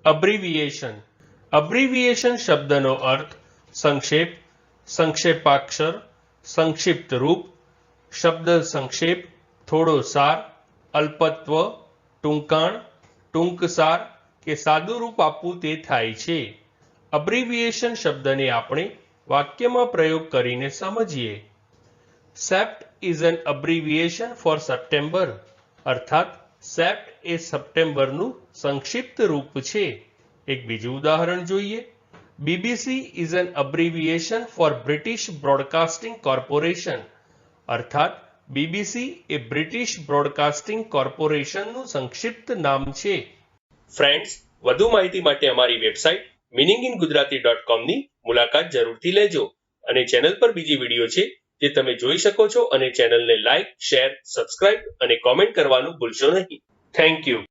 અબ્રિવિએશન. અબ્રિવિએશન શબ્દનો અર્થ સંક્ષેપ, સંક્ષેપાક્ષર, સંક્ષિપ્ત રૂપ, શબ્દ સંક્ષેપ, થોડો સાર, અલ્પત્વ, ટૂંકાણ, ટૂંકસાર કે સાદું રૂપ આપવું તે થાય છે. અબ્રિવિએશન શબ્દને આપણે વાક્યમાં પ્રયોગ કરીને સમજીએ. CEPT is an abbreviation four September. અર્થાત સેપ્ટ એ સપ્ટેમ્બરનું સંક્ષિપ્ત રૂપ છે. એક બીજું ઉદાહરણ જોઈએ. BBC is an abbreviation for British Broadcasting Corporation. અર્થાત બીબીસી એ બ્રિટિશ બ્રોડકાસ્ટિંગ કોર્પોરેશનનું સંક્ષિપ્ત નામ છે. ફ્રેન્ડ્સ, વધુ માહિતી માટે અમારી વેબસાઇટ meaningingujarati.com ની મુલાકાત જરૂરથી લેજો અને ચેનલ પર બીજી વિડીયો છે જે તમે જોઈ શકો છો અને ચેનલને લાઇક, શેર, સબસ્ક્રાઇબ અને કોમેન્ટ કરવાનું ભૂલશો નહીં. Thank you.